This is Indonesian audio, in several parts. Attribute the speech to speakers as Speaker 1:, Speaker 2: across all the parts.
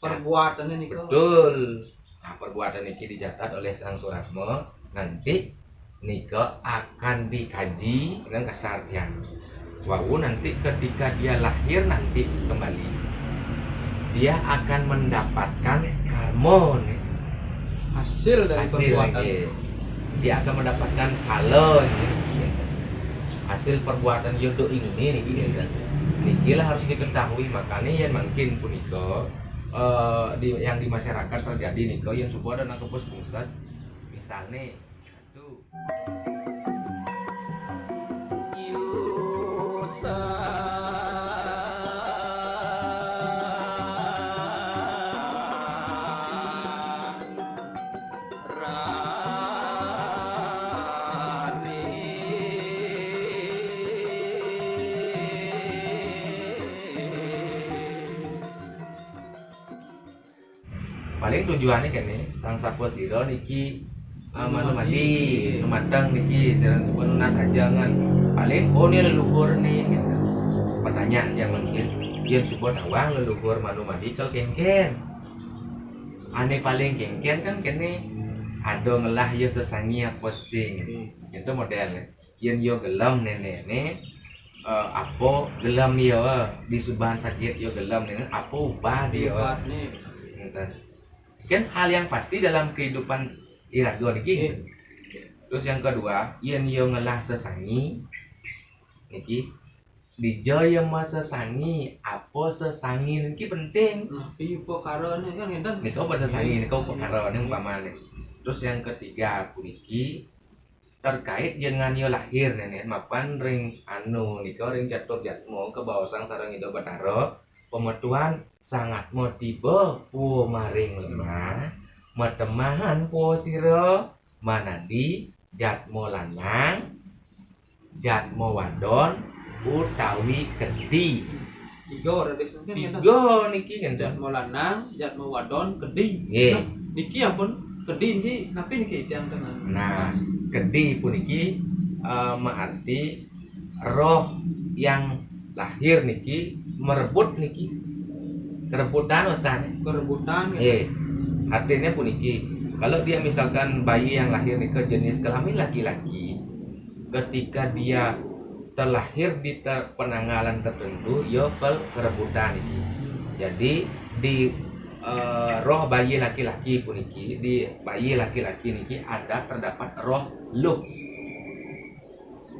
Speaker 1: perbuatan ini.
Speaker 2: Betul. Nah, perbuatan ini dicatat oleh Sang Suratmo. Nanti Niko akan dikaji dengan kesaktian. Wau nanti ketika dia lahir nanti kembali, dia akan mendapatkan karma nih.
Speaker 1: Hasil dari perbuatan.
Speaker 2: Dia akan mendapatkan pahala nih. Hasil perbuatan yodo ini nih gitu. Niki lah harus diketahui, makanya yang mungkin puniko yang di masyarakat terjadi niko yang sebuah dan kepus pusat misalnya itu paling tujuannya kan nih sang sapu siro niki manu mandi matang niki serang sepenuhnya sajangan paling ini leluhur nih gitu. Pertanyaan yang mungkin dia sebuah tawang leluhur manu mandi kalau kengken aneh paling kengken kan kene ada ngelah yo sesangi posing itu modelnya yang yo gelam nenek apa gelam yo di subahan sakit yo gelam nenek apa ubah dia kan hal yang pasti dalam kehidupan irago niki. Terus yang kedua, yen yo ngelah sesangi niki dijaya masa sangi apa sesangi niki penting.
Speaker 1: Tapi perkara ini kan ngenten.
Speaker 2: Niko bersesangi niko perkara ini umpamane. Terus yang ketiga puniki terkait dengan yo lahir nenek mapan ring anu niko ring jatuh jatmo ke bawah sang sarang Indo Batara pemetuan sangat motibo pu maring lemah metemahan pu siro manadi jatmo lanang jatmo wadon utawi kedi
Speaker 1: tiga
Speaker 2: niki kan
Speaker 1: jatmo lanang jatmo wadon kedi niki ampun kedi ini tapi niki yang dengan
Speaker 2: nah kedi pun niki arti roh yang lahir niki merebut niki kerebutan Ustaz.
Speaker 1: Kerebutan
Speaker 2: artinya pun niki kalau dia misalkan bayi yang lahir niki jenis kelamin laki-laki ketika dia terlahir di penanggalan tertentu yo kerebutan niki jadi di roh bayi laki-laki pun niki di bayi laki-laki niki terdapat roh luh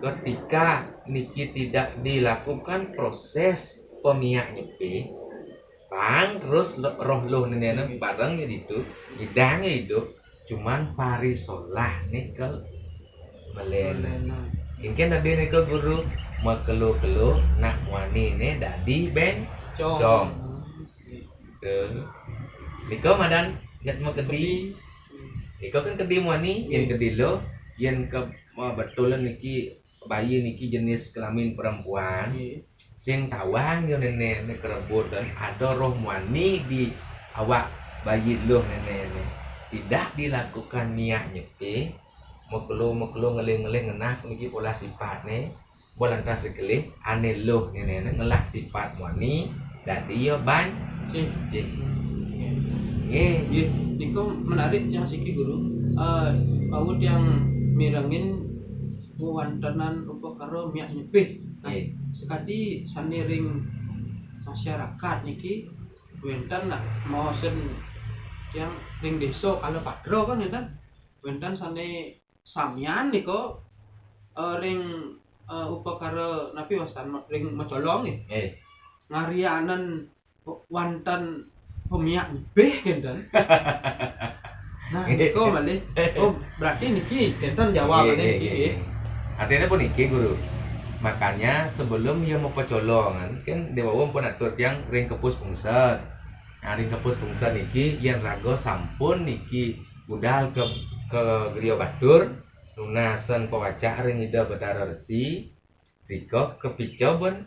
Speaker 2: ketika niki tidak dilakukan proses pemiak nyepe bang terus roh luh nenek bareng gitu hidangnya hidup cuman parisolah nikel melena mungkin tadi nikel guru makelu nak wani ne dadi ben cong nikel madan jat mau kedi nikel kan kedi wani yang kedi lo yang ke betulan niki bayi niki jenis kelamin perempuan sing tawang yo nenek kerebut dan ada roh wani di awak bayi lo nenek tidak dilakukan niat nyepe mekelu ngeleng ngenah niki pola sifatnya bolantas sekali ane lo nenek ngelah sifat wani dadi yo ban cih
Speaker 1: niku menarik yang siki guru awut yang mirengin wantenan upakara miak nyepih sekadi saniring masyarakat niki wenten nak mau sen yang ring desa kalau padro kan enten wenten sane samyan niko ring upakara napi wasan ring mecolong nih ngarianan wanten pemiak nyepih enten nah niko malih berarti niki enten jawabannya niki
Speaker 2: artinya pun niki guru makanya sebelum dia mau pecolongan kan dewa pun atur yang ring kepus pungsat ring kepus pungsat niki yang rago sampun niki budal ke Griya Batur lunasan pewacah ring Ida Batara Resi riko kepicoban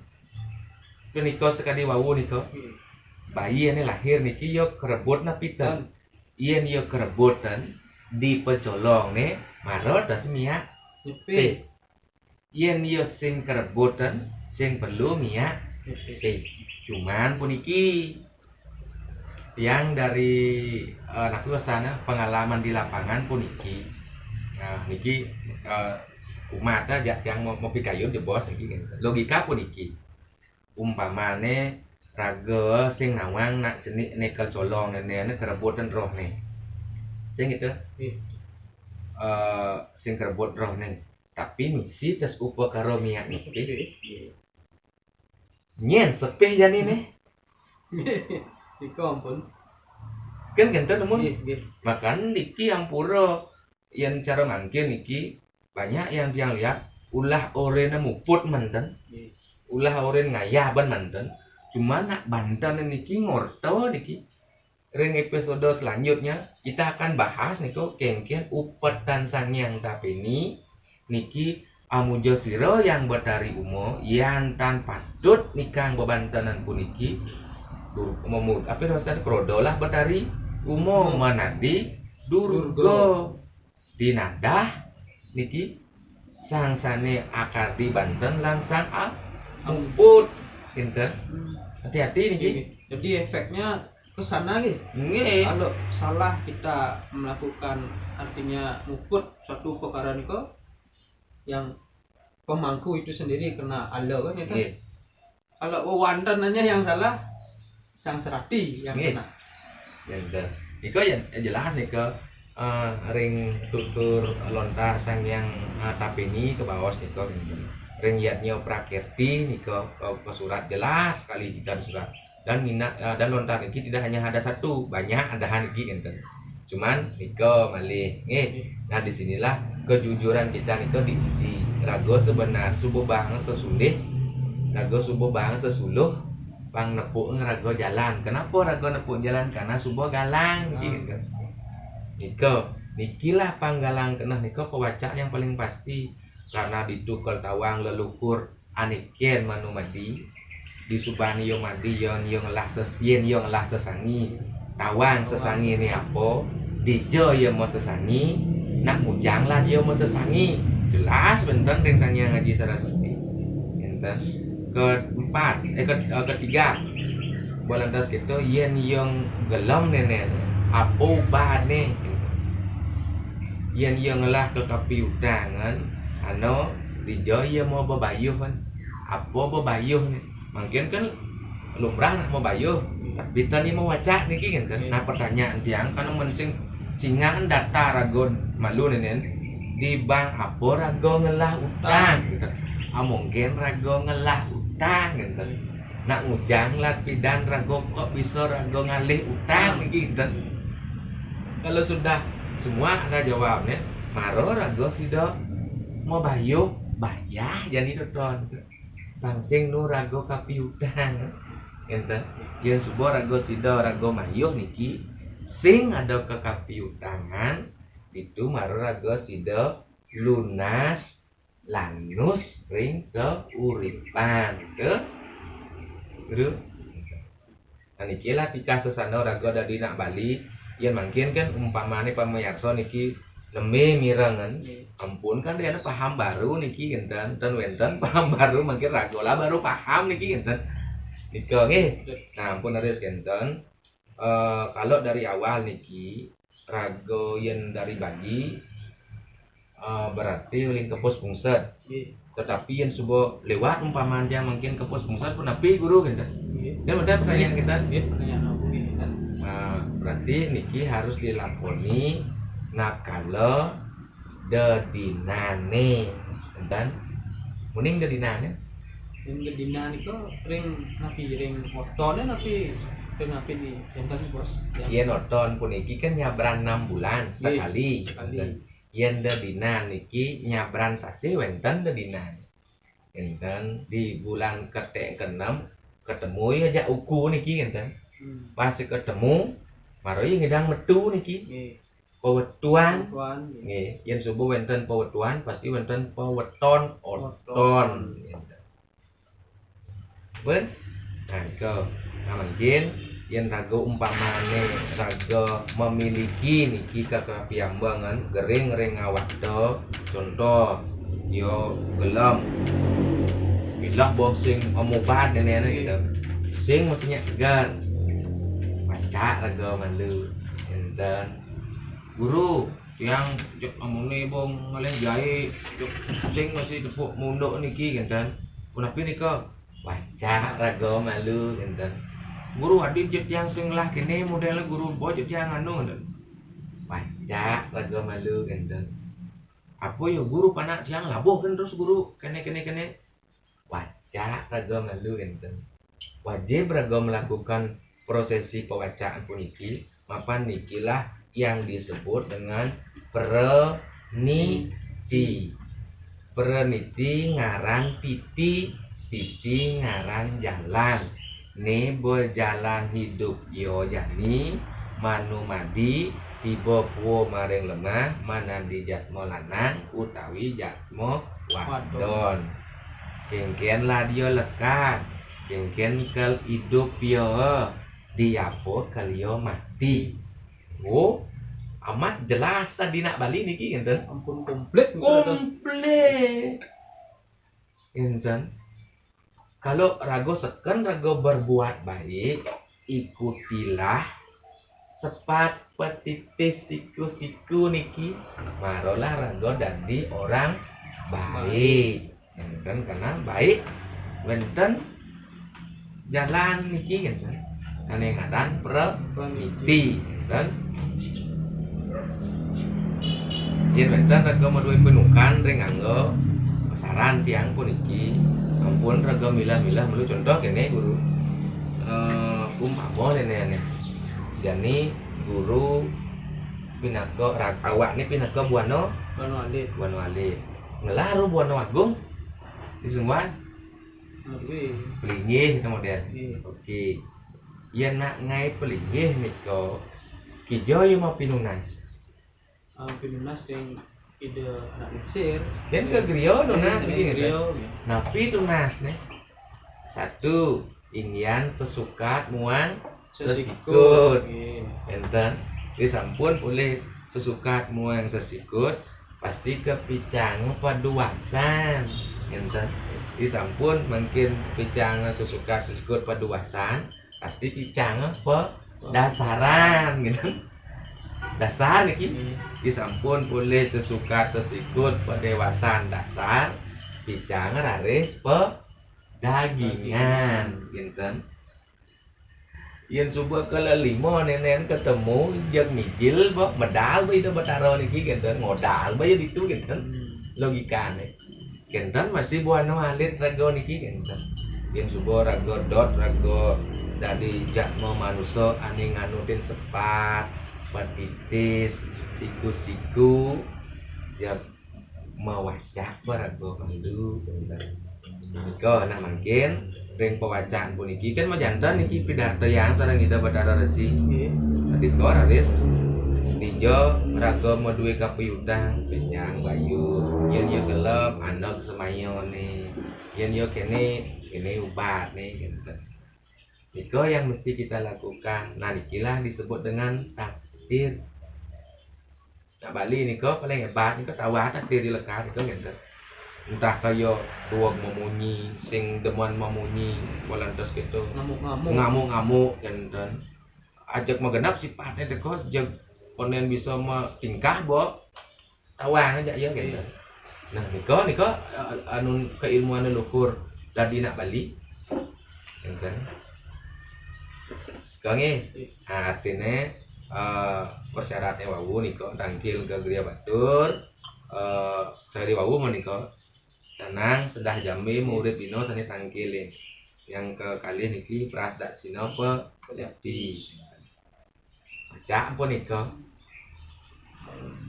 Speaker 2: niko sekali wawu niko bayi ini lahir niki yo kerebut napitan iya yo kerebutan di pecolong nih marot das miak nyepe yen yo sing kerebutan sing perlu miak cuman puniki yang dari napi wastana pengalaman di lapangan pun niki. Nah, niki umat aja yang mau pikayun di bos niki gitu. Logika pun niki. Umpamane raga sing nawang nak jenik nekel colong nene kerebutan roh nih. Sing itu sing kerebut roh nih. Tapi misi tes upo karo minyak niki. Nyen sepeh jani nih.
Speaker 1: Iko ampun.
Speaker 2: Kan genten namun makan niki ampura yang cara mangkin niki banyak yang lihat ulah orena muput manten ulah oren ngayah ban manten cuma nak banten niki ngorto niki ring episode selanjutnya kita akan bahas niko kengken upetan sangyang tapeni niki amujo siro yang betari umo yang tan patut nikang bebantanan puniki memut apa rasanya krodolah betari umo manadi durgo dinadah niki sangsane akardi Banten langsang amput kinten hati-hati niki
Speaker 1: jadi efeknya kesana gitu. Kalau salah kita melakukan artinya muput suatu perkara niko yang pemangku itu sendiri kena alo kan ya kan. Kalau wewantenannya yang salah sang serati yang kena.
Speaker 2: Iko yang jelas niko ring tutur lontar sang yang tapeni ke bawah niko ring yatnya prakirti niko pesurat jelas sekali kita surat dan minat dan lontar ini tidak hanya ada satu banyak ada haniki enten cuman niko malih nah disinilah kejujuran kita niko diuji rago sebenar subuh bang sesulih rago subuh bang sesuluh bang nepuk rago jalan kenapa rago nepuk jalan karena subuh galang gitu niko nikilah panggalang kena niko pewaca yang paling pasti karena ditukul tawang leluhur aniken manumadi di subani yo madi yon lah sesangi tawang sesangi ini apa dijo yo mau sesangi nak mujang lah dia mau sesangi jelas benten ring sangnya ngaji Saraswati enten keempat ketiga bolantas gitu yen yang gelom nenek apa ubahane yen yang lah ke kapi udangan ano dijo ya mau bebayuh kan apa bebayuh nih mungkin kan lumrah nak mau bayuh tapi tadi mau wacak nih kan nah pertanyaan tiang kan mensing cingan data rago malu nenen di bank apa rago ngelah utang gitu mungkin rago ngelah utang gitu nak ngujang lat pidan rago kok bisa rago ngalih utang gitu kalau sudah semua ada jawabnya maro rago sido mau bayuh bayah jadi toton bangsing nu rago kapi utang gitu yang subuh rago sido rago mayuh niki sing ada ke kapi utangan itu maro rago sido lunas lanus ring ke uripan ke gitu niki lah tika sesana rago dari nak Bali yang mungkin kan umpamane pamayarso niki leme mirangan ampun kan dia paham baru niki genten dan wenten paham baru mungkin ragola baru paham niki genten niko nah ampun harus genten kalau dari awal niki rago yang dari bagi berarti uling kepos pungset tetapi yang subuh lewat umpaman yang mungkin kepos pungset pun napi guru genten kan udah pertanyaan kita berarti niki harus dilakoni nakalo dedinane dan muning dedinane
Speaker 1: dedinane itu ring napi ring otone napi ring napi di enten bos
Speaker 2: yen oton puniki kan nyabran 6 bulan sekali yen dedinan niki nyabran sasi wenten dedinan enten di bulan ke-6 ketemu aja uku niki enten pas ketemu maroi ngedang metu niki pewetuan nggih yen subuh wonten pewetuan pasti wonten peweton oton ben nah iku mungkin yen rago umpamane rago memiliki niki kakapiambangan gering awak do contoh yo gelem bilah bosing omobat nenek gitu sing mestinya segar wajak raga malu enten guru yang cuk amune bong ngalih jae cuk sing masih tepuk munduk niki enten punapi nika wajak raga malu enten guru adi jet yang sing lah kene model guru bojot yang anu enten wajak raga malu enten apa ya guru panak tiang labuh kan terus guru kene wajak raga malu enten wajib raga melakukan prosesi pewacaan puniki mapan nikilah yang disebut dengan preniti. Preniti ngaran titi, titi ngaran jalan. Ne berjalan hidup yo jani, manu madi, tiba puo maring lemah, manandi jatmo lanang, utawi jatmo wadon. Kengken lah dia lekat, kengken kel hidup yo, diapo kalio mati. Oh, amat jelas tadi nak Bali niki enten.
Speaker 1: Ampun komplit.
Speaker 2: Enten. Kalau rago seken rago berbuat baik, ikutilah sepat petitis siku niki, marolah rago dadi orang baik. Enten karena baik wenten jalan niki enten. Kane ngaran preniti enten. Yen wenten raga maduwe penukan ring anggo pasaran tiang puniki ampun raga milah-milah melu contoh kene guru umpama nene jani guru pinaka awak ni pinaka buano alit ngelaru buano agung disungwan pelingih model oke yen nak ngai pelingih niko kijo yo mau pinunas
Speaker 1: Pinunas yang ide anak Mesir
Speaker 2: dan ke griyo tunas napi tunas nih satu inian sesukat muang sesikut enten disampun oleh sesukat muang sesikut pasti kepicang paduasan enten disampun mungkin picang sesukat sesikut paduasan pasti picang apa dasaran gitu dasar iki disampun boleh sesukat sesikut pedewasan dasar picang raris dagingan ginten yen subuh kelelimo nenen ketemu jeung mijil bo medal bae itu betaro niki ginten modal bae itu ginten logikane ginten masih buano alit rago niki ginten yen subuh rago dot rago dari jatmo manusia ane nganutin sepat petitis siku jak mewacak barago malu niko nah mungkin ring pewacaan puniki kan majantan niki pidato yang sareng ida Bathara Resi tadi ko raris nijo rago maduwe kapiyutang penyang bayu yen yo gelap anak semayone yen yo kene ubat nih gitu niko yang mesti kita lakukan nah nikilah disebut dengan takdir. Nah Bali niko paling hebat niko tawa takdir dilekat niko ngenten. Entah kaya ruwag memunyi, sing demen memunyi, walantas gitu. Ngamuk-ngamuk ngenten. Ajak magenap sifatnya teko jeg ponen bisa tingkah bo tawang aja ya ngenten. Nah niko anu keilmuan leluhur tadi nak Bali ngenten. Kange artinya persyaratnya wawu niko tangkil ke Gria Batur sehari wawu meniko canang sedah jambi murid dino sani tangkilin yang ke kali niki prasdak sinope jadi baca apa niko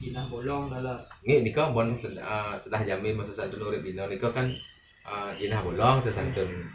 Speaker 1: Jinah bolong dalam
Speaker 2: ini niko bon sedah jambi masa santun murid dino niko kan jinah bolong sesantun